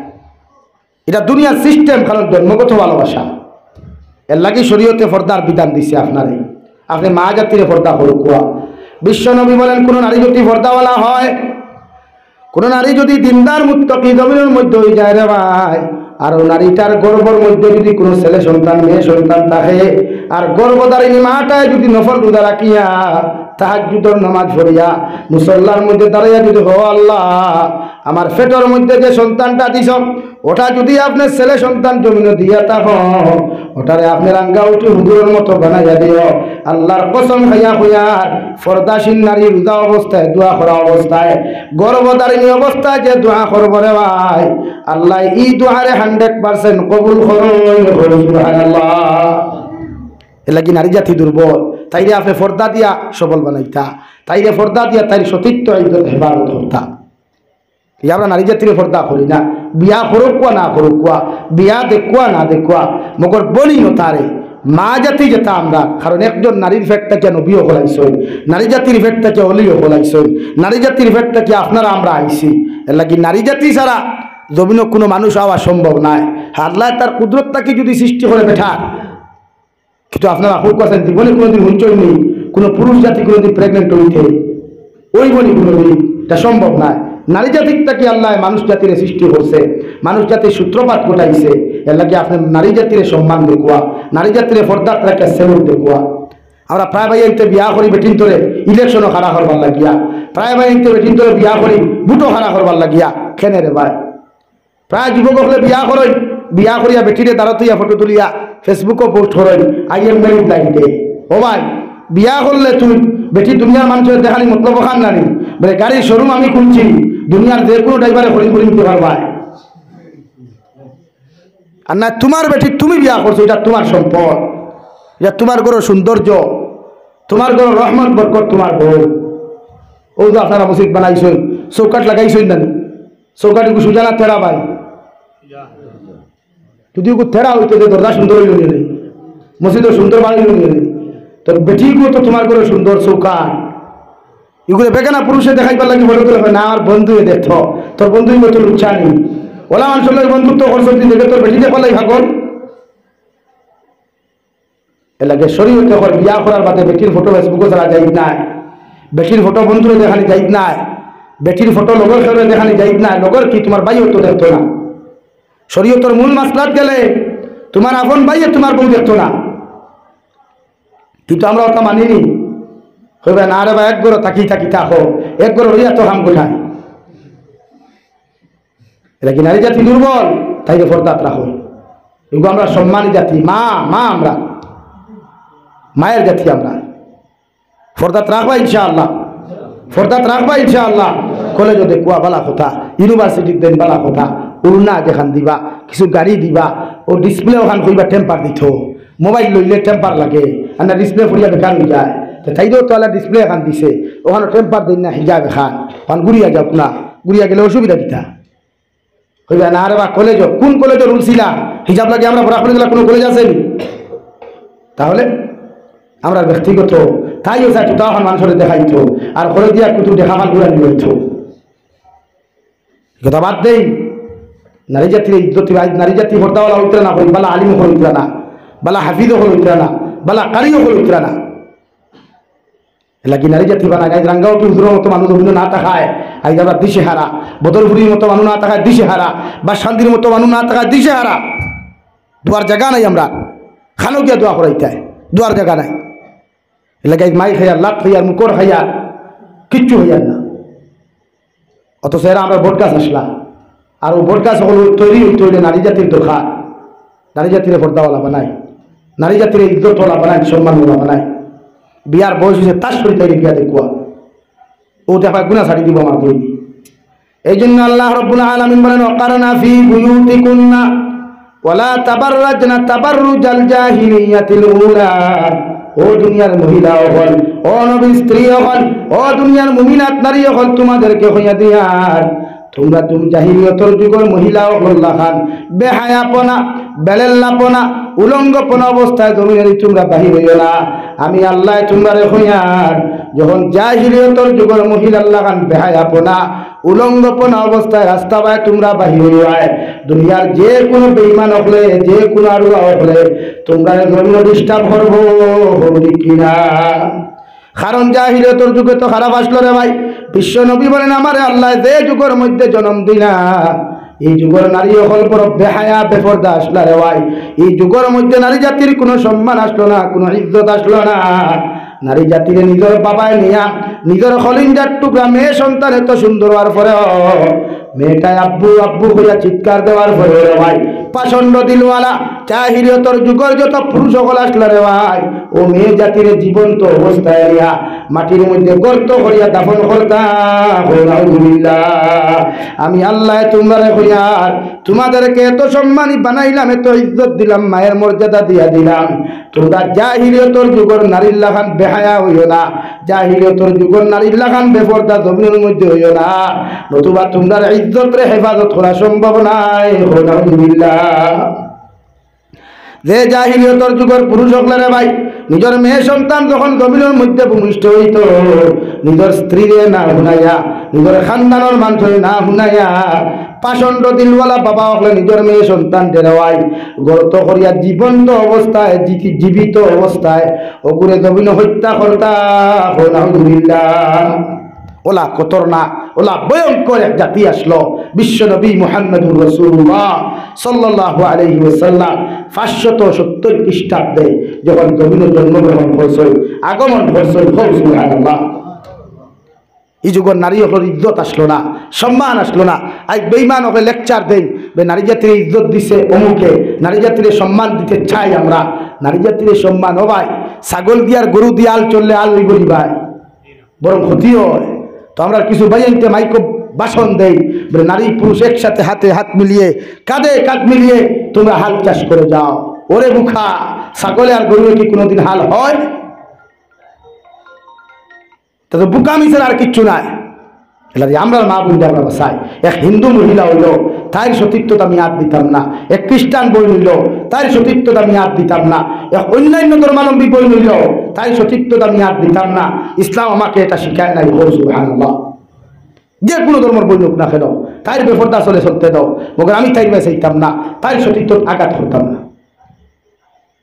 এটা দুনিয়ার সিস্টেম, কারণ জন্মগত ভালোবাসা। এর লাগে শরীয়তে পর্দার বিধান দিছে আপনারে। আপনি মা জাতিরে পর্দা করুক। বিশ্ব নবী বলেন কোন নারী যদি পর্দাওয়ালা হয়, কোন নারী যদি দিনদার মুত্তাকি জমিনের মধ্যে হয়ে যায় রে ভাই, আর নারীটার গর্ভের মধ্যে যদি কোনো ছেলে সন্তান মেয়ে সন্তান থাকে, আর গর্ভধারিণী মাটায় যদি নফল রোজা রাখিয়া তাহাজ্জুদের নামাজ পড়িয়া মুসল্লার মধ্যে দাঁড়াইয়া যদি হো আল্লাহ আমার পেটের মধ্যে যে সন্তানটা দিছ ওটা যদি আপনার ছেলে সন্তান জমিনে দিয়া থাকো, ওটারে আপনার আঙ্গা উঠে হুজুরের মতো বানাইয়া দিও। আল্লাহর কসম খাইয়া হইয়া ফরদাসীন নারী রোজা অবস্থায় দোয়া করা অবস্থায় গর্ভধারিণী অবস্থায় যে দোয়া করবো রে ভাই, আল্লাহ এই দোয়ারে 100% কবুল করুন। সুবহানাল্লাহ। এর লাগি নারী জাতি দুর্বল, তাইরে আপনি পর্দা দিয়া সবল বানাইতা, তাইরে পর্দা দিয়া তাই সতীত্ব ইজ্জত হেফাজত করতা। আমরা নারী জাতির পর্দা করি না, বিয়া করুক না করুক, বিয়া দেখুয়া না দেখুয়া, মগর বলি নতারে মা জাতি যেটা আমরা। কারণ একজন নারীর ফ্যাক্টটাকে নবীও হলাইছই, নারী জাতির ফ্যাক্টটাকে অলিও হলাইছই, নারী জাতির ফ্যাক্টটাকে আপনারা আমরা আইছি। এর লাগি নারী জাতি ছাড়া জমিনে কোনো মানুষ হওয়া সম্ভব নয়। আল্লাহ তার কুদরতটাকে যদি সৃষ্টি করে বেঠা, কিন্তু আপনারা খুব কথা জীবনে কোনোদিন হইচই নেই কোনো পুরুষ জাতি কোনোদিন প্রেগনেন্ট হইতে ওই বলি কোনোদিন, এটা সম্ভব নয়। নারী জাতিটাকে আল্লাহ মানুষ জাতির সৃষ্টি করছে, মানুষ জাতির সূত্রপাত ঘটাইছে। এর লাগে আপনার নারী জাতির সম্মান দেখুয়া, নারী জাতির পর্দাত রাখা সেলুট দেখুয়া। আমরা প্রায় ভাই এইতে বিয়া করি বেটিন তোরে ইলেকশনও খাড়া করবার লাগিয়া, প্রায় ভাই এইতে বেটিন তোরে বিয়া করি বুটো খাড়া করবার লাগিয়া। খেনে রে ভাই, প্রায় যুবক হলে বিয়া করেন, বিয়া করিয়া বেটিরে দাঁড়াতইয়া ফটো তুলিয়া ফেসবুকও পোস্ট করেন আই এম ম্যারিড লাইফে। ও ভাই বিয়া করলে তুই বেটি দুনিয়ার মানুষের দেখানি মতলব খান নানি বলে গাড়ির শোরুম আমি খুলছি, দুনিয়ার যে কোনো ড্রাইভারে হরি করে নিতে পারবা। আর না তোমার বেটি তুমি বিয়া করছো, এটা তোমার সম্পদ, এটা তোমার গরো সৌন্দর্য, তোমার গরো রহমত বরকত তোমার বউ। ও তো আপনারা মসজিদ বানাইছেন, চৌকাট লাগাইছেন না, চৌকাট সুজানা তেরা ভাই যদি তেরা হইতো যে দরজা সুন্দর হইল নিয়ে নেই, মসজিদও সুন্দর বানাইল নিয়ে নেই, তো বেটিগুলো তো তোমার করে সুন্দর চৌকাট এগুলো বেগানা পুরুষে দেখাইবার লাগে বলে তোলে না আমার বন্ধু দেখছ তোর বন্ধুই মতো লুচ্ছা নেই ওলা মানুষের বন্ধুত্ব করছো দেখে তোর বেটি দেখালাই ভাগল। এ লাগে শরীয়তে হয় বিয়া করার বাদে বেটির ফটো ফেসবুকে ছাড়া যাই নাই, বেটির ফটো বন্ধুরে দেখানি যাই নাই, বেটির ফটো লগর খেলে দেখানি যাই নাই। লগর কি তোমার বাইও তো দেখতো না, শরীয়তের মূল মাসলাত গেলে তোমার আপন বাইয়ে তোমার বউ দেখতো না, কিন্তু আমরা ওটা মানিনি। হইবে না রে ভাই এক গরো থাকি থাকি থাকো, এক গরো হইয়া তো হাম কোথায়। এটা কি নারী জাতি দুর্বল? তাইলে ফরদাত রাখো, এগুলো আমরা সম্মানী জাতি, মা মা আমরা মায়ের জাতি আমরা ফর্দাত রাখবা ইনশাআল্লাহ, ফর্দাত রাখবা ইনশাআল্লাহ। কলেজে দেখুয়া বালা কথা, ইউনিভার্সিটির দেন বালা কথা, উড়না যেখান দিবা, কিছু গাড়ি দিবা, ও ডিসপ্লে ওখান কইবা টেম্পার দিত, মোবাইল লইলে টেম্পার লাগে, আর না ডিসপ্লে ফুরিয়া বেকার হয়ে যায়। তো তাইও তো আলা ডিসপ্লে এখান দিছে, ওখানে টেম্পার দিন না হিজাব এখান, ওখান গুড়িয়া যাও না, গুড়িয়া গেলে অসুবিধা দিতা কইবা না। আরে বা কলেজ, কোন কলেজে রুলছিলা হিজাব লাগে আমরা পড়াশোনা গেলে কোনো কলেজ আছে? তাহলে আমরা ব্যক্তিগত তাইও চাইতো, তাও মানুষের দেখাইতো, আর করে দিয়া কুতু দেখা ভাল ঘুরা নিয়ে হইতো। কথা বাদ দেই, নারী জাতির ইজ্জত, নারী জাতি হরদাওয়ালা হইতে না, বালা আলিম হইতে না, বালা হাফিজও হইতে না, বালা কারিও হইতে না। এলাকি নারী জাতি বানা গাই রাঙ্গাও কি হুজুরের মতো মানুষ অভিনয় না থাকায় আজ আবার দিশে হারা, বদরপুরির মতো মানুষ না থাকায় দিশে হারা, বা শান্তির মতো মানুষ না থাকায় দিশে হারা। দোয়ার জায়গা নাই, আমরা খানো গিয়া দোয়া করাইতে দোয়ার জায়গা নাই। এলাকায় মাই খাইয়ার, লাত খাইয়ার, মুকর খাইয়ার, কিচ্ছু হইয়ার না। অথচ এরা আমরা ভোট গাছ আসলাম, আর ও ভোট গাছ সকল তৈরি হইতে হইলে নারী জাতির দোকান, নারী জাতির পর্দাওয়ালা বানায়, নারী জাতির ইজ্জতওয়ালা বানায়, সম্মানওয়ালা বানায়। বিয়ার বয়স হয়েছে তার শরীর তৈরি বিয়া দেখুয়া, ও দেখা গুণা ছাড়ি দিব আমার বই। এই জন্য আল্লাহ রাব্বুল আলামিন বলেন ওয়াকারনা ফি বুয়ুতিকুন্না ওয়ালা তাবাররাজনা তাবাররুজাল জাহিলিয়াতিল উলা। ও দুনিয়ার মহিলা হল, ও নবীর স্ত্রী হল, ও দুনিয়ার মুমিনাত নারী হল, তোমাদেরকে হইয়া দিয়ার তোমরা তুমি জাহিলিয়তর যুগের মহিলা হল্লা খান বেহায়াপনা, বেলেল্লাপনা, উলঙ্গপনা অবস্থায় জমিনের তোমরা বাহির হইও না। আমি আল্লাহ তোমরা হইয়ার যখন জাহিলিয়তর যুগের মহিলা আল্লাহ খান বেহায়াপনা, উলঙ্গপনা অবস্থায় রাস্তা বায় তোমরা বাহির হইয়ায়, দুনিয়ার যে কোনো বেঈমান হলে, যে কোনো আড়ুয়া হলে তোমরা জমিন ডিস্টার্ব করবো কিনা। কারণ জাহিলিয়তর যুগে তো খারাপ আসলো রে ভাই। বিশ্ব নবী বলেন আমারে আল্লাহ যে যুগের মধ্যে জন্ম দিলা, এই যুগের নারী হল বড় বেহায়া বেপরদা আসলা রে ভাই। এই যুগের মধ্যে নারী জাতির কোনো সম্মান আসলো না, কোনো ইজ্জত আসলো না। নারী জাতির নিজের বাবায় নিয়া, নিজের খলিঞ্জার টুকরা মেয়ে সন্তান এত সুন্দর হওয়ার পরে মেয়েটাই আব্বু আব্বু হইয়া চিৎকার দেওয়ার পরে রে ভাই পাষণ্ড দিলওয়ালা জাহিলিয়তর যুগের যত পুরুষ সকল আসলো রে ভাই, ও মেয়ে জাতির জীবন্ত অবস্থায় রিয়া মাটির মধ্যে গর্ত করিয়া দাফন করতাম। আমি আল্লাহ তোমরা হইয়ার তোমাদেরকে এত সম্মানী বানাইলাম, এত ইজ্জত দিলাম, মায়ের মর্যাদা দিয়া দিলাম। তোমরা জাহিলিয়তর যুগের নারীর লাগান বেহায়া হইও না, জাহিলিয়তর যুগের নারীর লাগান বেপরদা জমিনের মধ্যে হইও না, নতুবা তোমরা ইজ্জত রে হেফাজত করা সম্ভব নাই। যে জাহিলিয়তর যুগের পুরুষ হকলারে ভাই নিজের মেয়ে সন্তান যখন জমিনের মধ্যে ভূমিষ্ঠ হইত, নিজের স্ত্রীরে না শুনাইয়া, নিজের খানদানের মানুষের না শুনাইয়া পাষণ্ড দিলওয়ালা বাবা হকলে নিজের মেয়ে সন্তান টেরাওয়াই গর্ত করিয়া জীবন্ত অবস্থায়, জীবিত অবস্থায় ওগুরে জমিন হত্যা করতা। ওলা খতরনাক, ওলা ভয়ঙ্কর এক জাতি আসলো। বিশ্বনবী মুহাম্মদুর রাসূলুল্লাহ সাল্লাল্লাহু আলাইহি ওয়াসাল্লাম 570 খ্রিস্টাব্দে যখন জমিনে জন্মগ্রহণ করছে, আগমন করছে, সুবহানাল্লাহ। এই যুগের নারী হল ইজ্জত আসলো না, সম্মান আসলো না। আজ বেঈমান ওকে লেকচার দেই নারী জাতির ইজ্জত দিছে অমুকে, নারী জাতির সম্মান দিতে চাই আমরা। নারী জাতির সম্মান ও ভাই ছাগল দিয়ার গরু দিয়ে আল চললে আল ওই বলি ভাই বরং ক্ষতি হয়। তো আমরা কিছু ভাইয়াইতে মাইক ভাষণ দেই, নারী পুরুষ একসাথে হাতে হাত মিলিয়ে, কাঁধে কাঁধ মিলিয়ে তোমরা হাল চাষ করে যাও। ওরে মুখা, ছাগলে আর গরুরে কি কোনোদিন হাল হয়? তাদের বুকামি ছাড়া আর কিচ্ছু নাই। আমরা মা বোনটা আমরা বাসাই। এক হিন্দু মহিলা হইল, তাই সতীত্বতা আমি আর দিতাম না। এক খ্রিস্টান বই হইল, তাই সতীত্বতা আমি আর দিতাম না। এক অন্যান্য ধর্মাবলম্বী বই হইল, তাই সতীত্বতা আমি আর দিতাম না। ইসলাম আমাকে এটা শিখায় নাই। সুবহানাল্লাহ। যে কোনো ধর্মের বই হোক না কেন, তাই বেপরদা চলে চলতে দাও, মগর আমি তাই বেসাইতাম না, তাই সতীত্ব আঘাত করতাম না।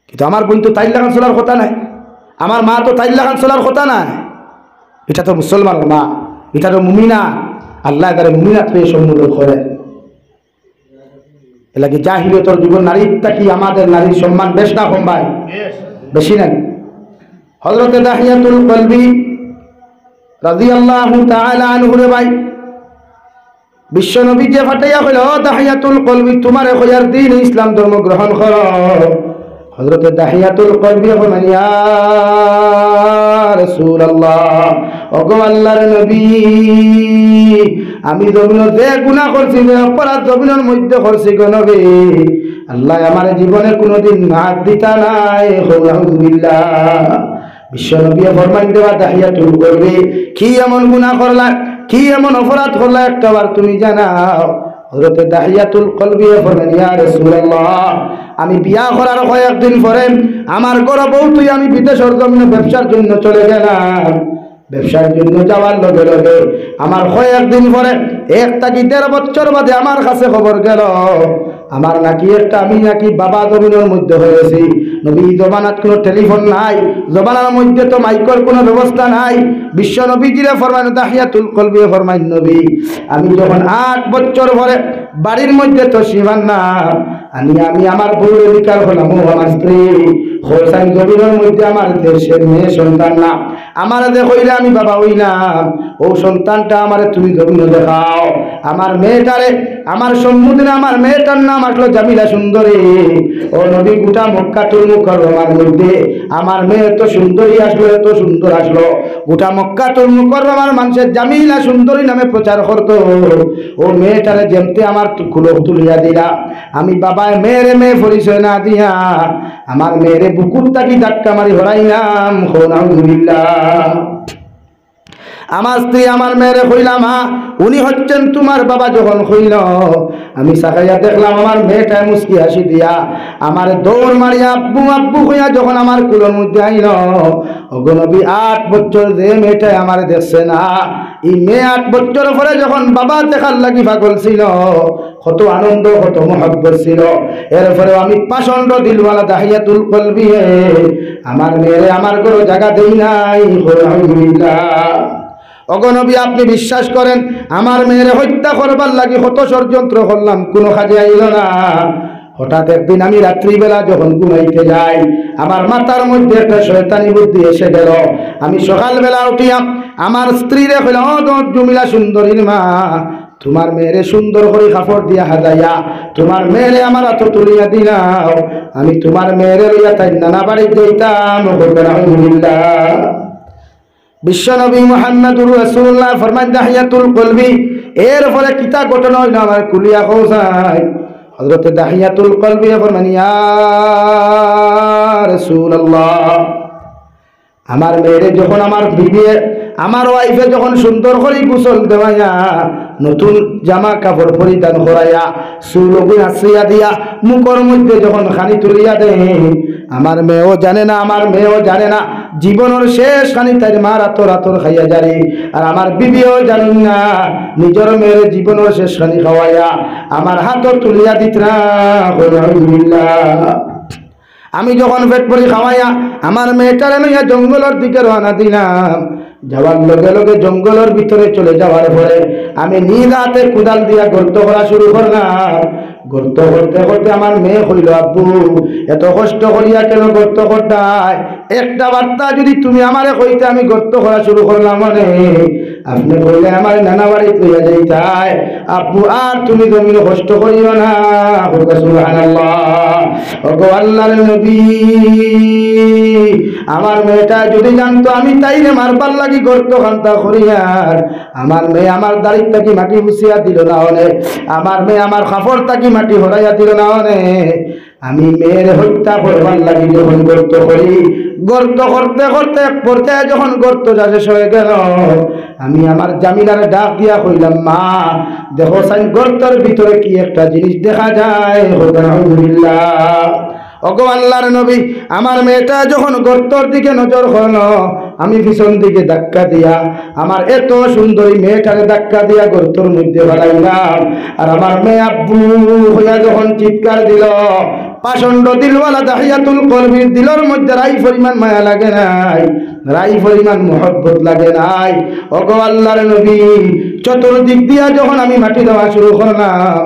কিন্তু আমার বোন তো তাই লাগান চলার কথা নাই, আমার মা তো তাই লাগান চলার কথা নাই। এটা তো মুসলমানের মা, এটা তো মুমিনা। আল্লাহ তারে মুমিনাত হয়ে সম্বোধন করে। এলাকি জাহিলিয়তর যুগের নারীটা কি আমাদের নারীর সম্মান বেশ না কম ভাই? বেশি নাই। হযরত দাহিয়াতুল কলবি রাদিয়াল্লাহু তাআলা আনহু রে ভাই বিশ্ব নবী যে ফাটাইয়া কইল, দাহিয়াতুল কলবি তোমারে কইয়ার দিন ইসলাম ধর্ম গ্রহণ করো। হযরত দাহিয়াতুল কলবি ফরমান ইয়া রাসূলুল্লাহ, ওগো আল্লাহর নবী, আমি জমিন যে গুনাহ করছি, যে অপরাধ জমিনের মধ্যে করছি গো নবী, আল্লাহ আমার জীবনে কোনোদিন মাফ দিতা নাই। আলহামদুলিল্লাহ। বিশ্ব নবী ফরমান দেওয়া দাহিয়াতুল কলবি, কি এমন গুনাহ করলা, কি এমন অপরাধ করলা, একটাবার তুমি জানাও। হযরত দাহিয়াতুল কলবি ফরমান ইয়া রাসূলুল্লাহ, আমি বিয়া করার কয়েকদিন পরে আমার ঘর বউ তুই আমি বিদেশের জন্য ব্যবসার জন্য চলে গেলাম। ব্যবসার জন্য যাওয়ার লগে লগে আমার কয়েকদিন পরে 1 থেকে 1.5 বছর বাদে আমার কাছে খবর গেল আমার নাকি একটা, আমি নাকি বাবা জমিনের মধ্যে হয়েছি। নবী জমানাত কোনো টেলিফোন নাই, জমানার মধ্যে তো মাইকের কোনো ব্যবস্থা নাই। বিশ্ব নবীজিরে ফরমান দাহিয়াতুল কলবি ফরমান নবী, আমি যখন 8 বছর পরে বাড়ির মধ্যে তো সীমান না, আমি আমার বউরে বিকার হলাম, আমার স্ত্রী হোসাইন জমিনের মধ্যে আমার দেশের মেয়ে সন্তান না, আমার দেখইলে আমি বাবা হইলাম, ও সন্তানটা আমারে তুমি জমিনে দেখাও। আমার মেয়েটারে আমার সম্মুখে, আমার মেয়েটার নাম আসলো জামিলা সুন্দরী। ও নবী, গোটা মক্কাতুল মুকাররমার মধ্যে আমার মেয়ে এত সুন্দরী আসলো, এত সুন্দর আসলো, গোটা মক্কাতুল মুকাররমার মানুষের জামিলা সুন্দরী নামে প্রচার করতো। ও মেয়েটারে যেমতে আমার কুলো তুলিয়া দিলা, আমি বাবায় মেয়েরে মেয়ে পরিচয় না দিয়া আমার মেয়েরে বুকুর তাকি ধাক্কা মারি হরাইলাম। আলহামদুলিল্লাহ। আমার স্ত্রী আমার মেয়েরে কইলাম, উনি হচ্ছেন তোমার বাবা। যখন কইল আমি সাকাইয়া দেখলাম আমার মেয়েটা মুস্কি হাসি দিয়া আমার দৌড় মারিয়া আব্বু আব্বু কইয়া যখন আমার কুলোর মধ্যে আইল। ওগো নবী, 8 বছর যে মেয়েটা আমার দেখছে না, এই মেয়ে 8 বছর পরে যখন বাবা দেখার লাগি পাগল ছিল, কত আনন্দ কত মহব্বত ছিল। এরপরে আমি পাষণ্ড দিলওয়ালা দাহিয়াতুল কলবি আমার মেয়েরে আমার কোনো জায়গা দেই নাই। আলহামদুলিল্লাহ। ওগো নবী, আপনি বিশ্বাস করেন আমার মেয়েরে হত্যা করবার লাগি কত ষড়যন্ত্র করলাম, কোনো কাজে আইল না। হঠাৎ একদিন আমি রাত্রিবেলা যখন ঘুমাইতে যাই, আমার মাথার মধ্যে একটা শয়তানি বুদ্ধি এসে গেল। আমি সকালবেলা উঠিয়া আমার স্ত্রীরে কইলাম, ও জমিলা সুন্দরীর মা, তোমার মেয়েরে সুন্দর করে কাপড় দিয়া হাজাইয়া তোমার মেয়েরে আমার হাতে তুলিয়া দিলাও, আমি তোমার মেয়েরে লইয়া তাই নানা বাড়ি যাইতাম। আলহামদুলিল্লাহ। বিশ্বনবী মুহাম্মদুর রাসূলুল্লাহ ফরমান দাহিয়াতুল কলবি, এর ফলে কিতা ঘটনা হইল আমার কুলিয়া কৌসাই। হযরত দাহিয়াতুল কলবি ফরমান ইয়া রাসূলুল্লাহ, আমার মেয়েরে যখন আমার বিবি আমার ওয়াইফে যখন সুন্দর করে গোসল দেওয়াইয়া নতুন জামা কাপড় পরিধান করাইয়া চুলগুলো আশ্রিয়া দিয়া মুখের মধ্যে যখন খানি তুলিয়া দেয়, আমার মেয়েও জানে না, আমার মেয়েও জানে না জীবনের শেষ খানি তাই মার আতর আতর খাইয়া যারে। আর আমার বিবিও জানেন না নিজের মেয়ের জীবনের শেষ খানি খাওয়াইয়া আমার হাতর তুলিয়া দিত না। আলহামদুলিল্লাহ। আমি যখন পেট ভরি খাওয়াইয়া আমার মেয়েটারে লইয়া জঙ্গলের দিকে রওনা দিলাম। যাওয়ার লগে লগে জঙ্গলের ভিতরে চলে যাওয়ার পরে আমি নিজ হাতে কোদাল দিয়া গর্ত করা শুরু করলাম। গর্ত করতে করতে আমার মেয়ে কইল, আব্বু এত কষ্ট করিয়া কেন গর্ত করতাই? একটা বার্তা যদি তুমি আমারে কইতে আমি গর্ত করা শুরু করলাম মানে আপনি কইলে আমার নানা বাড়ি লইয়া যাইতাই। আব্বু আর তুমি জমিন কষ্ট করিও না। সুবহানাল্লাহ। ওগো আল্লাহর নবী, আমার মেয়েটা যদি জানতো আমি তাইরে মারবার লাগি গর্ত খান্তা করিয়ার, আমার মেয়ে আমার দাড়ির তাকি মাটি হুসিয়া দিল না হলে, আমার মেয়ে আমার কাপড় তাকি মাটি হরাইয়া দিল না হলে, আমি মেয়ের হত্যা করবার লাগি যখন গর্ত করি, গর্ত করতে করতে এক পর্যায়ে যখন গর্ত শেষ হয়ে গেল, আমি আমার জামিলারে ডাক দিয়া কইলাম, মা দেখো সাইন গর্তের ভিতরে কি একটা জিনিস দেখা যায়। আলহামদুলিল্লাহ। ওগো আল্লাহর নবী, আমার মেয়েটা যখন গর্তর দিকে নজর করলো, আমি পিছন দিকে ধাক্কা দিয়া আমার এত সুন্দরী মেয়েটারে ধাক্কা দিয়া গর্তর মধ্যে ফেলাইলাম। আর আমার মেয়ে আব্বু হইয়া যখন চিৎকার দিল, পাষণ্ড দিলওয়ালা দাহিয়াতুল কলবির দিলের মধ্যে রাই পরিমাণ মায়া লাগে নাই, রাই পরিমাণ মহব্বত লাগে নাই। ওগো আল্লাহর নবী, চতুর্দিক দিয়া যখন আমি মাটি দেওয়া শুরু করলাম,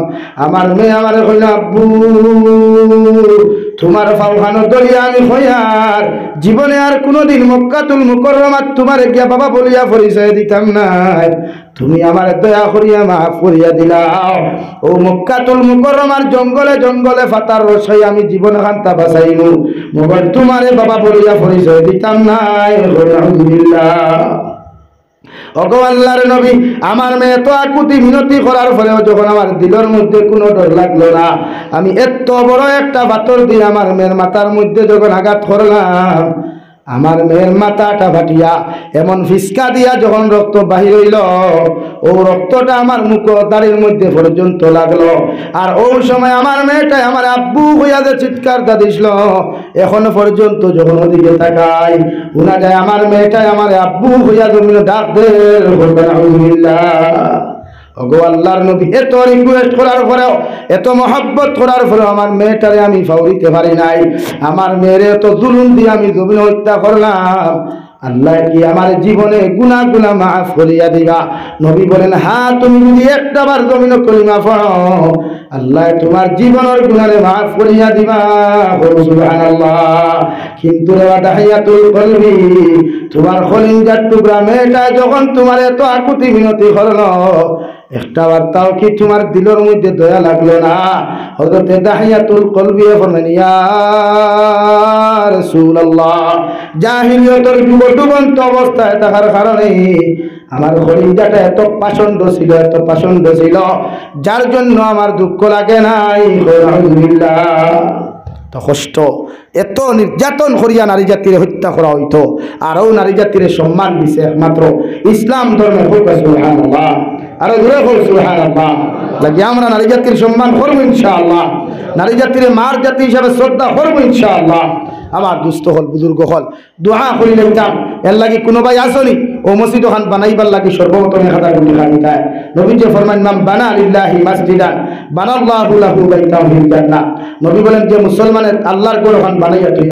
আমার মেয়ে আমারে কইল, আব্বু তোমার ফাওখানো দলিয়া আমি হইয়ার জীবনে আর কোনোদিন মক্কাতুল মুকাররমাত তোমার গিয়া বাবা বলিয়া পরিচয় দিতাম না। তুমি আমার দয়া করিয়া মাফ করিয়া দিলাও। ও মক্কাতুল মুকাররমার জঙ্গলে জঙ্গলে ফাতার রসই আমি জীবন খান্তা বাঁচাইনু, মগর তোমারে বাবা বলিয়া পরিচয় দিতাম না। আলহামদুলিল্লাহ। ওগো আল্লাহর নবী, আমার মেয়ে তো আকুতি মিনতি করার ফলেও যখন আমার দিলের মধ্যে কোনো ডর লাগলো না, আমি এত বড় একটা বাতর দিয়ে আমার মেয়ের মাথার মধ্যে যখন আঘাত করলাম, আমার মেয়ের মাথাটা ফাটিয়া এমন ফিসকা দিয়া যখন রক্ত বাহির হইল, ও রক্তটা আমার মুখ দাড়ির মধ্যে পর্যন্ত লাগলো। আর ওই সময় আমার মেয়েটাই আমার আব্বু হইয়া যে চিৎকার দিছিল, এখনো পর্যন্ত যখন ওদিকে তাকাই উনা যায় আমার মেয়েটাই আমার আব্বু হইয়া জমিনে ডাক দে। আলহামদুলিল্লাহ। ওগো আল্লাহর নবী, এত রিকোয়েস্ট করার পরেও, এত মহব্বত করার পরেও আমার মেয়েটারে আমি ফাউরিতে পারি নাই। আমার মেয়েরে এত জুলুম দিয়ে আমি জমিনে হত্যা করলাম। আল্লাহ কি আমার জীবনে গুনাহ মাফ করিয়া দিবা? নবী বলেন, হ্যাঁ, তুমি যদি একটা বার জমিনে কলিমা পড়ো, আল্লাহ তোমার জীবনের গুনাহে মাফ করিয়া দিবা। সুবহানাল্লাহ। কিন্তু রে দাহিয়াতুল কলবি, তোমার খলিজার টুকরা মেয়েটা যখন তোমার এত আকুতি মিনতি করলো, একটা বার্তাও কি তোমার দিলের মধ্যে দয়া লাগলো না? হযরতে দাহিয়াতুল কলবি ফরমান, ইয়া রাসূলুল্লাহ, জাহিলিয়তের ডুবন্ত অবস্থায় থাকার কারণে আমার খলিজাটা এত পাষণ্ড ছিল, এত পাষণ্ড ছিল, যার জন্য আমার দুঃখ লাগে নাই। আলহামদুলিল্লাহ। তো কষ্ট, এত নির্যাতন করিয়া নারী জাতির হত্যা করা হইতো, আরও নারী জাতির সম্মান দিছে একমাত্র ইসলাম ধর্মে। সুবহানাল্লাহ। আরো দূরে হোক সুবহানাল্লাহ। লাগে আমরা নারী জাতির সম্মান করবো ইনশাআল্লাহ, নারী জাতির মার জাতি হিসাবে শ্রদ্ধা করবো ইনশাআল্লাহ। আমার দুস্থ হল বুজুর্গ হল দোয়া করি লইতাম, এর লাগি কোনো ভাই আসনি ও মসজিদ খান বানাইবার লাগি সর্বপ্রথম 1000 কোটি টাকা দিতে। নবী যে ফরমান, মান বানা লিল্লাহি মাসজিদান বানাল্লাহু লাহু বাইতান ফিল জান্নাহ। নবী বলেন, যে মুসলমানের আল্লাহর ঘর খান বানাইয়া